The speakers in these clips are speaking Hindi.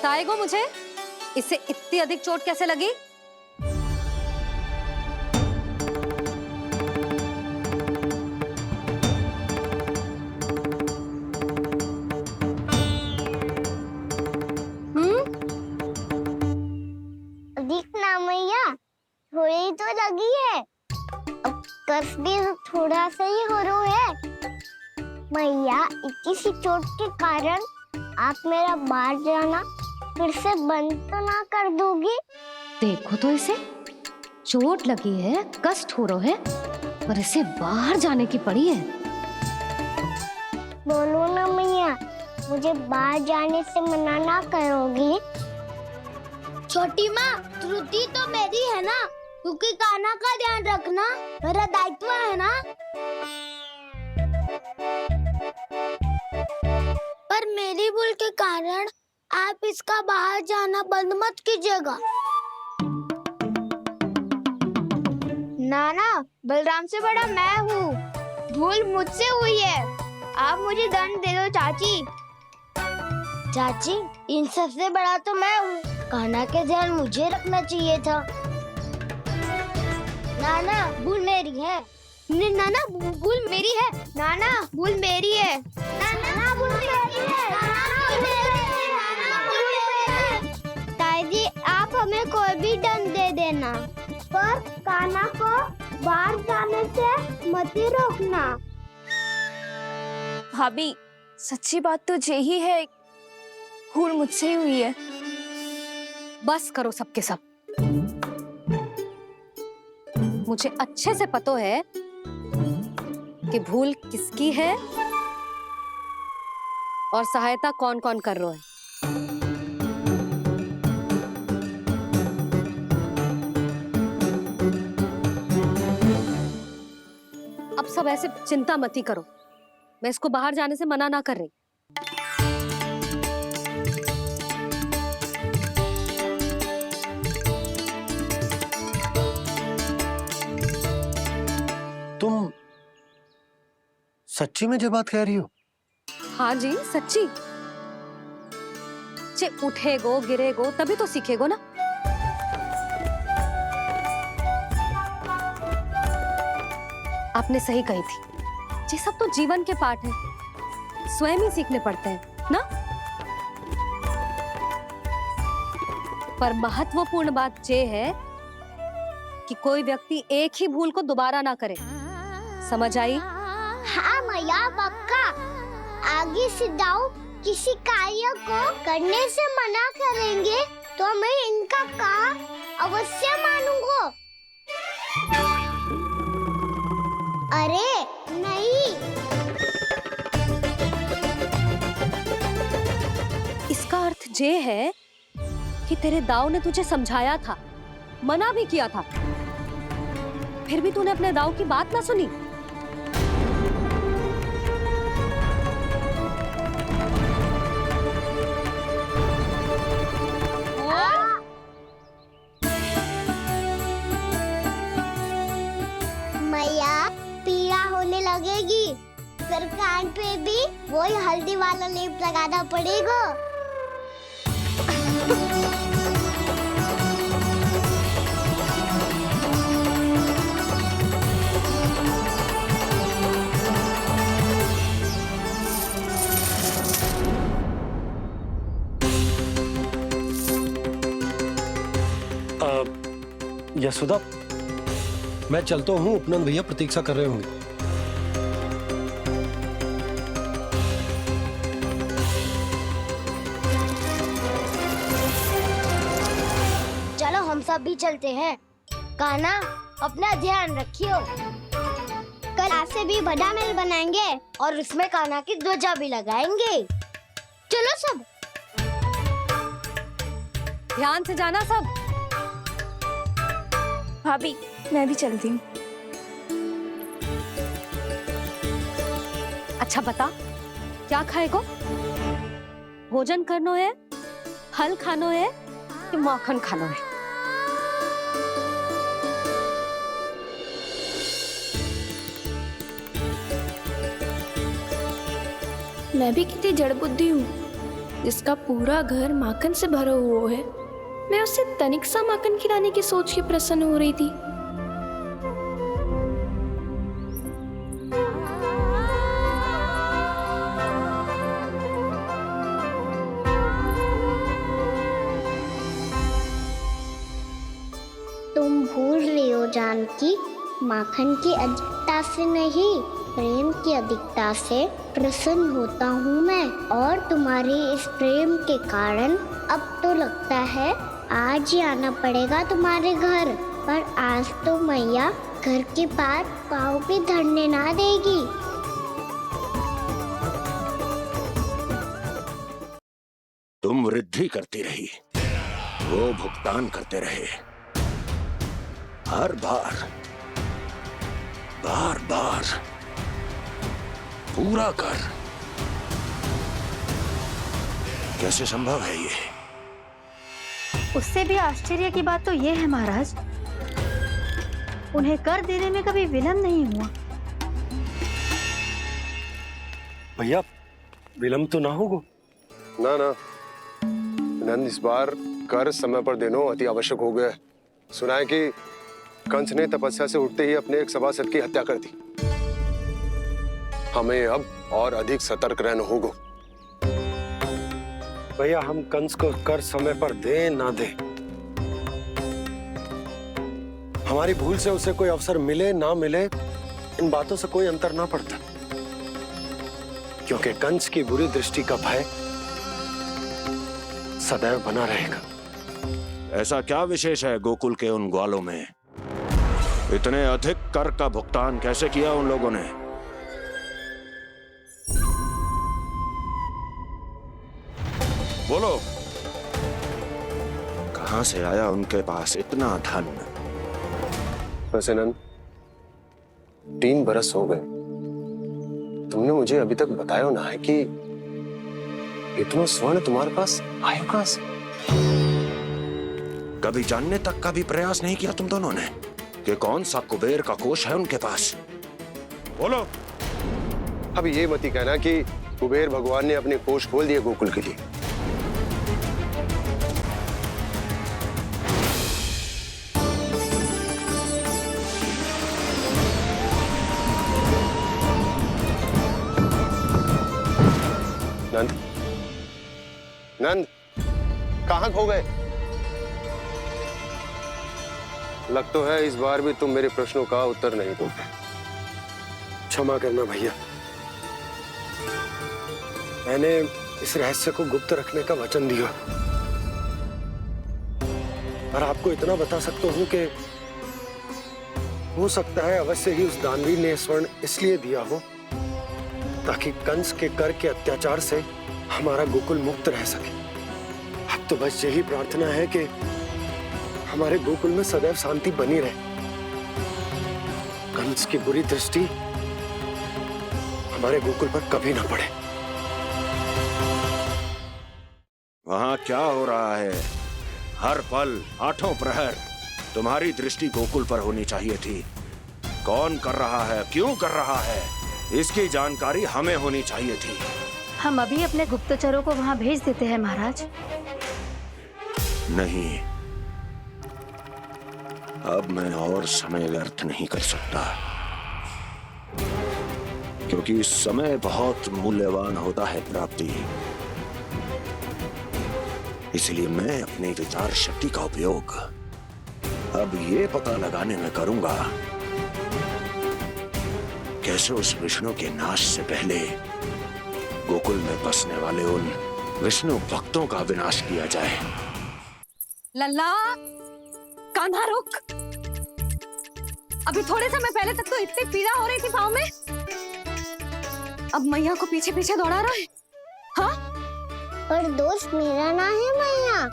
बताएगो मुझे इसे इतनी अधिक चोट कैसे लगी? अधिक ना मैया, थोड़ी तो लगी है। अब कस भी थोड़ा सा ही हो रहा है। मैया, इतनी सी चोट के कारण आप मेरा बाहर जाना फिर से बंद तो ना कर दोगी? देखो तो इसे, चोट लगी है, कष्ट हो रहा है, पर इसे बाहर जाने की पड़ी है। बोलो ना मैया, मुझे बाहर जाने से मना ना करोगी? छोटी माँ, त्रुटि तो मेरी है ना, क्योंकि कान्हा का ध्यान रखना मेरा दायित्व है ना। पर मेरी भूल के कारण आप इसका बाहर जाना बंद मत कीजिएगा। नाना, बलराम से बड़ा मैं हूँ, भूल मुझसे हुई है, आप मुझे दंड दे दो चाची। चाची, इन सबसे बड़ा तो मैं हूँ, कान्हा के ध्यान मुझे रखना चाहिए था। नाना, भूल मेरी है। नाना, भूल मेरी है। नाना, भूल मेरी है। नाना, भूल मेरी है। ताई जी, आप हमें कोई भी दंड दे देना, पर कान्हा को बाहर जाने से मत ही रोकना। भाभी, सच्ची बात तो यही है, भूल मुझसे ही हुई है। बस करो सबके सब। मुझे अच्छे से पता है कि भूल किसकी है और सहायता कौन कौन कर रहा है। अब सब ऐसे चिंता मत ही करो, मैं इसको बाहर जाने से मना ना कर रही। तुम सच्ची में ये बात कह रही हो? हाँ जी, सच्ची। जे उठेगो गिरेगो तभी तो सीखेगो ना। आपने सही कही थी, ये सब तो जीवन के पाठ हैं, स्वयं ही सीखने पड़ते हैं ना। पर महत्वपूर्ण बात ये है कि कोई व्यक्ति एक ही भूल को दोबारा ना करे, समझ आई? हाँ मैया, पक्का। आगे से दाऊ किसी कार्य को करने से मना करेंगे तो मैं इनका कहा अवश्य मानूंगा। अरे नहीं, इसका अर्थ ये है कि तेरे दाऊ ने तुझे समझाया था, मना भी किया था, फिर भी तूने अपने दाऊ की बात ना सुनी। मैया, पीड़ा होने लगेगी, फिर कान पे भी वही हल्दी वाला लेप लगाना पड़ेगा। यशोदा, मैं चलता हूँ, उपनंद भैया प्रतीक्षा कर रहे होंगे। चलो हम सब भी चलते हैं। कान्हा, अपना ध्यान रखियो। कल आज से भी बड़ा महल बनाएंगे और उसमें कान्हा की ध्वजा भी लगाएंगे। चलो सब। ध्यान से जाना सब। भाभी, मैं भी चलती हूँ। अच्छा बता, क्या खाएगो? भोजन करनो है, फल खानो है कि माखन खानो है? मैं भी कितनी जड़ बुद्धि हूँ, जिसका पूरा घर माखन से भरा हुआ है, मैं उससे तनिक सा माखन खिलाने की सोच के प्रसन्न हो रही थी। तुम भूल रही हो जानकी, माखन की अधिकता से नहीं, प्रेम की अधिकता से प्रसन्न होता हूँ मैं। और तुम्हारी इस प्रेम के कारण अब तो लगता है आज ही आना पड़ेगा तुम्हारे घर। पर आज तो मैया घर के पास पाँव भी धरने ना देगी। तुम वृद्धि करती रही, वो भुगतान करते रहे। हर बार बार बार पूरा कर। कैसे संभव है ये? उससे भी आश्चर्य की बात तो ये है महाराज, उन्हें कर देने में कभी विलम्ब नहीं हुआ। भैया विलम्ब तो ना होगा? ना ना नंद, इस बार कर समय पर देना अति आवश्यक हो गया। सुना है कि कंस ने तपस्या से उठते ही अपने एक सभासद की हत्या कर दी। हमें अब और अधिक सतर्क रहना होगा। भैया हम कंस को कर समय पर दे ना दे, हमारी भूल से उसे कोई अवसर मिले ना मिले, इन बातों से कोई अंतर ना पड़ता, क्योंकि कंस की बुरी दृष्टि का भय सदैव बना रहेगा। ऐसा क्या विशेष है गोकुल के उन ग्वालों में? इतने अधिक कर का भुगतान कैसे किया उन लोगों ने? बोलो, कहां से आया उनके पास इतना धन? वैसे नंद, 3 बरस हो गए, तुमने मुझे अभी तक बताया ना है कि इतना स्वर्ण तुम्हारे पास आया कहां से? कभी जानने तक का भी प्रयास नहीं किया तुम दोनों ने कि कौन सा कुबेर का कोष है उनके पास? बोलो। अब ये मत ही कहना कि कुबेर भगवान ने अपने कोष खोल दिए गोकुल के लिए। नंद, नंद, कहां खो गए? लग तो है इस बार भी तुम मेरे प्रश्नों का उत्तर नहीं दोगे। क्षमा करना भैया, मैंने इस रहस्य को गुप्त रखने का वचन दिया, और आपको इतना बता सकता हूं कि हो सकता है अवश्य ही उस दानवीर ने स्वर्ण इसलिए दिया हो ताकि कंस के कर के अत्याचार से हमारा गोकुल मुक्त रह सके। अब तो बस यही प्रार्थना है कि हमारे गोकुल में सदैव शांति बनी रहे, कंस की बुरी दृष्टि हमारे गोकुल पर कभी ना पड़े। वहां क्या हो रहा है? हर पल, आठों प्रहर तुम्हारी दृष्टि गोकुल पर होनी चाहिए थी। कौन कर रहा है, क्यों कर रहा है, इसकी जानकारी हमें होनी चाहिए थी। हम अभी अपने गुप्तचरों को वहां भेज देते हैं महाराज। नहीं, अब मैं और समय व्यर्थ नहीं कर सकता, क्योंकि समय बहुत मूल्यवान होता है प्राप्ति। इसलिए मैं अपनी विचार शक्ति का उपयोग अब ये पता लगाने में करूंगा कैसे उस विष्णु के नाश से पहले गोकुल में बसने वाले उन विष्णु भक्तों का विनाश किया जाए। लल्ला, कान्हा रुक। अभी थोड़े समय पहले तक तो इतनी पीड़ा हो रही थी पाँव में, अब मैया को पीछे पीछे दौड़ा रहा है। हाँ? पर दोष मेरा ना है मैया,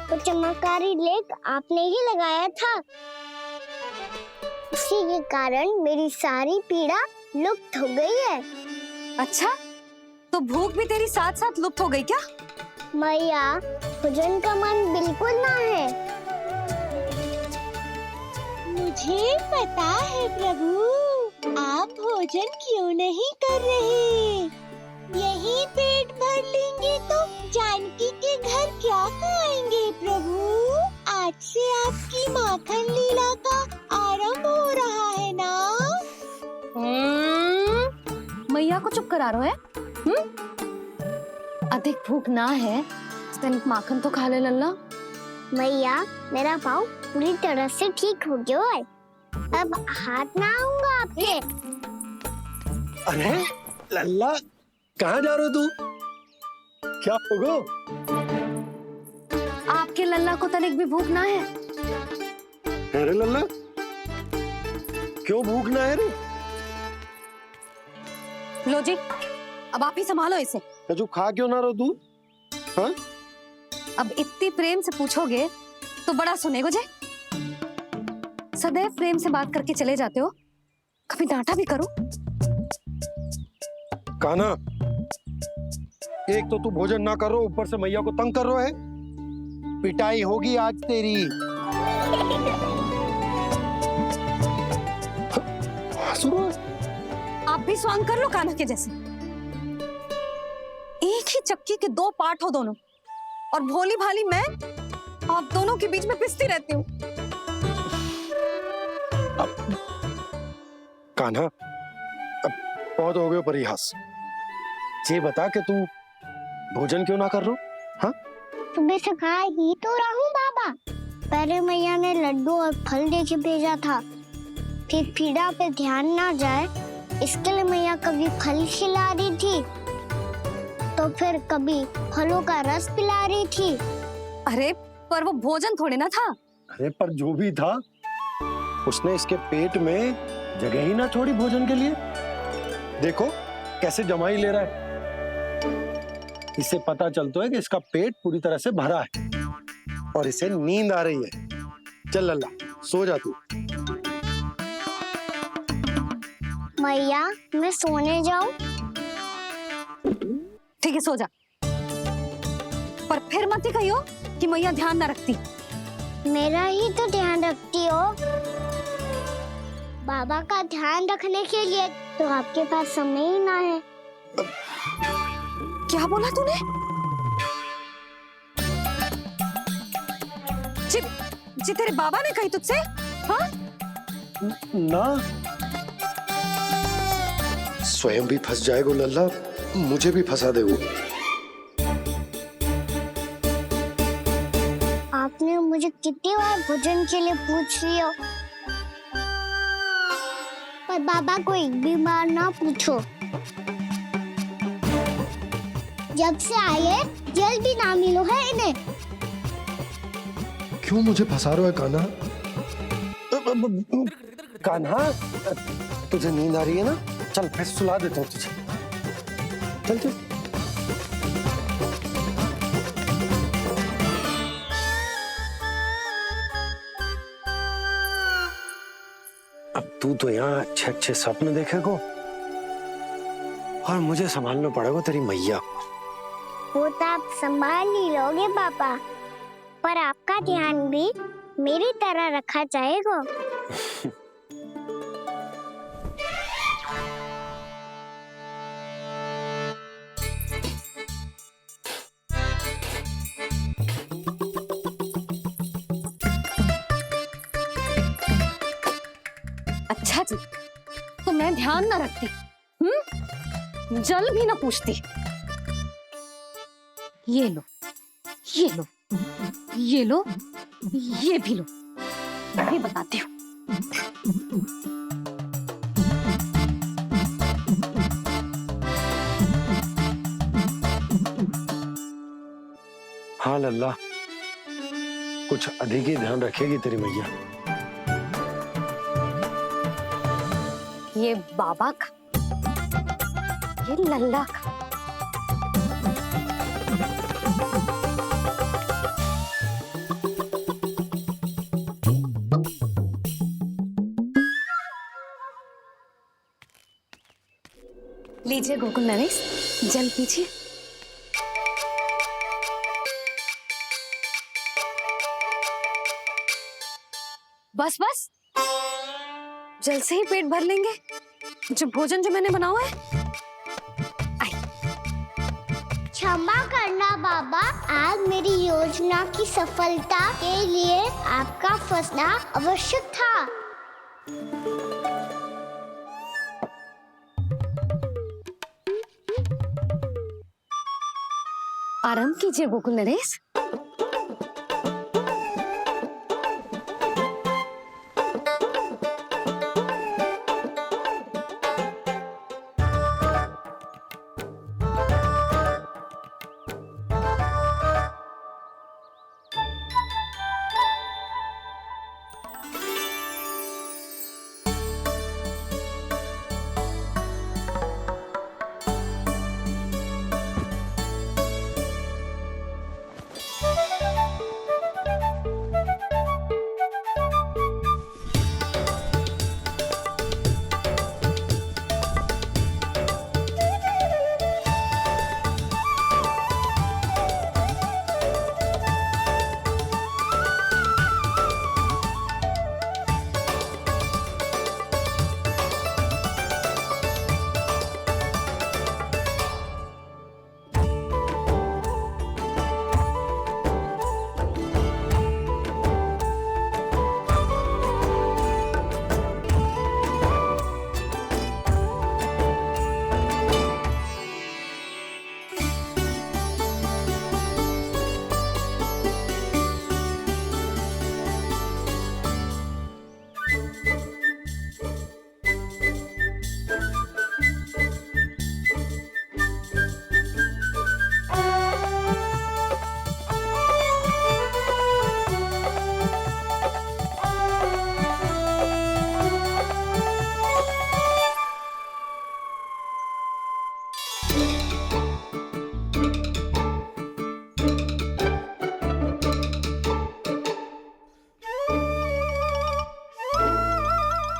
तो चमत्कारी लेख आपने ही लगाया था, उसी के कारण मेरी सारी पीड़ा लुप्त हो गई है। अच्छा, तो भूख भी तेरी साथ साथ लुप्त हो गई क्या? मैया, भोजन का मन बिल्कुल ना है। मुझे पता है प्रभु, आप भोजन क्यों नहीं कर रहे। यही पेट भर कर लेंगे तो जानकी के घर क्या खाएंगे प्रभु? आज से आपकी माखन लीला का आरंभ हो रहा है ना? मैया को चुप करा रहे है? अधिक भूख ना है, तनिक माखन तो खा ले लल्ला। मैया, मेरा पाँव पूरी तरह से ठीक हो गया है। अब हाथ ना आऊंगा आपके। अरे लल्ला, कहाँ जा रहे हो तू? क्या होगो? आपके लल्ला को तनिक भी भूख ना है? अरे लल्ला, क्यों भूख ना है रे? लो जी, अब आप ही संभालो इसे। तू खा क्यों ना रहो तू? हाँ? अब इतनी प्रेम से पूछोगे तो बड़ा सुनेगो जे। सदैव प्रेम से बात करके चले जाते हो, कभी डांटा भी करो। कान्हा, एक तो तू भोजन ना करो, ऊपर से मैया को तंग कर रहा है। पिटाई होगी आज तेरी। आप भी स्वांग कर लो कान्हा के जैसे। एक ही चक्की के दो पार्ट हो दोनों, और भोली भाली मैं आप दोनों के बीच में पिसती रहती हूँ। कान्हा, अब बहुत हो गए परिहास। ये बता कि तू भोजन क्यों ना कर रो? हाँ? सुबह से खा ही तो रहा हूँ बाबा। पहले मैया ने लड्डू और फल देके भेजा था, फिर पीड़ा पे ध्यान ना जाए इसके लिए मैया कभी फल खिला रही थी, तो फिर कभी फलों का रस पिला रही थी। अरे पर वो भोजन थोड़े ना था। अरे पर जो भी था, उसने इसके पेट में जगह ही ना छोड़ी भोजन के लिए। देखो कैसे जमाई ले रहा है। इससे पता चलता है कि इसका पेट पूरी तरह से भरा है और इसे नींद आ रही है। चल लल्ला, सो जा तू। मैया, मैं सोने जाऊं? ठीक है, सो जा, पर फिर मत ही कहियो कि मैया ध्यान ना रखती। मेरा ही तो ध्यान रखती हो। बाबा का ध्यान रखने के लिए तो आपके पास समय ही ना है। क्या बोला तूने? जी तेरे बाबा ने कही तुझसे? हाँ? ना, स्वयं भी फंस जाएगा लल्ला, मुझे भी फंसा देगो। आपने मुझे कितनी बार भोजन के लिए पूछ लिया, पर बाबा को एक भी बार ना पूछो। जब से आए जल भी ना मिलो है इन्हें। क्यों मुझे फंसा रहा है कान्हा? कान्हा, तुझे नींद आ रही है ना? चल मैं सुला देता हूँ तुझे। चल चल। अब तू तो यहाँ अच्छे अच्छे सपने देखेगो और मुझे संभालना पड़ेगा तेरी मैया को। वो तो आप संभाल ही लोगे पापा, पर आपका ध्यान भी मेरी तरह रखा जाएगा। अच्छा जी, तो मैं ध्यान ना रखती, जल भी ना पूछती। ये लो, ये लो, ये लो, ये भी लो, मैं भी बताती हूँ। हाँ लल्ला, कुछ अधिक ही ध्यान रखेगी तेरी मैया। ये बाबा का, ये लल्ला का। लीजिए गोकुल नरेश, जल पीजिए। बस बस, जल से ही पेट भर लेंगे। जो भोजन जो मैंने बनाया है। अच्छा, क्षमा करना बाबा, आज मेरी योजना की सफलता के लिए आपका फंसना आवश्यक था। आराम कीजिए गोकुल नरेश।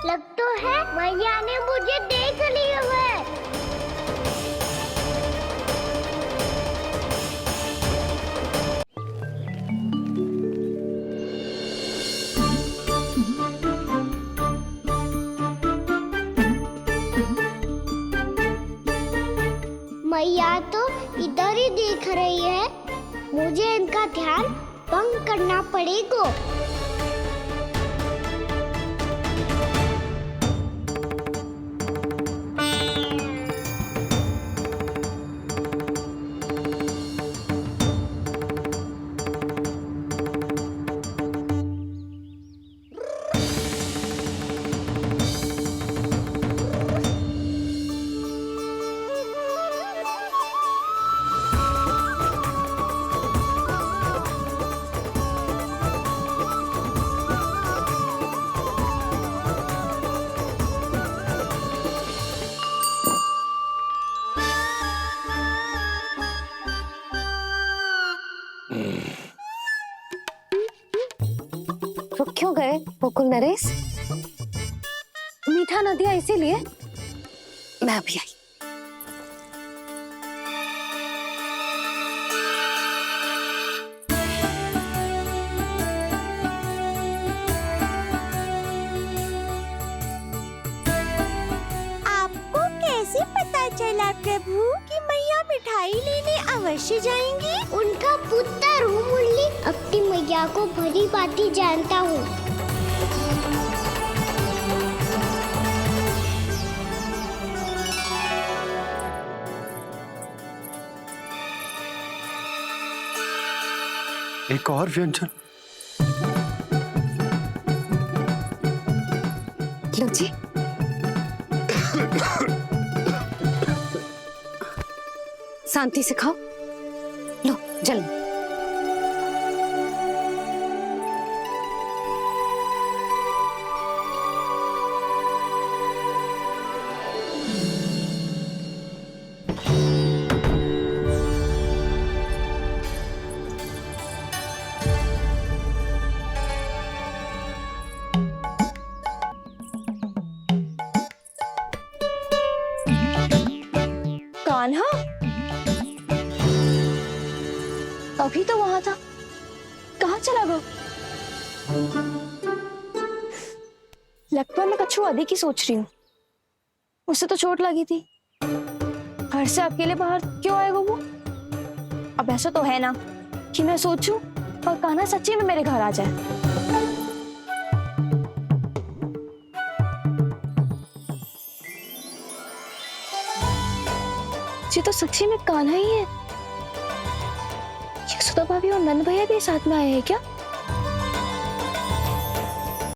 लग तो है मैया ने मुझे देख लिया है। मैया तो इधर ही देख रही है, मुझे इनका ध्यान भंग करना पड़ेगा। रुक क्यों गए गोकुल नरेश? मीठा न दिया इसीलिए मैं अभी आई। आपको कैसे पता चला प्रभु कि मैया मिठाई लेने अवश्य जाएंगी? उनका पुत्र हूँ मुरली, अपनी मैया को भली भांति जानता हूँ। एक और व्यंजन। लो जी। शांति से खाओ। लो जल। कान्हा अभी तो वहां था, कहाँ चला गया? लगता मैं कछु अधिक ही सोच रही हूँ। उसे तो चोट लगी थी, घर से अकेले बाहर क्यों आएगा वो? अब ऐसा तो है ना कि मैं सोचूं और कान्हा सच्ची में मेरे घर आ जाए। ये तो सच्ची में कान्हा ही है। यशोदा भाभी और नंद भैया भी साथ में आए हैं क्या?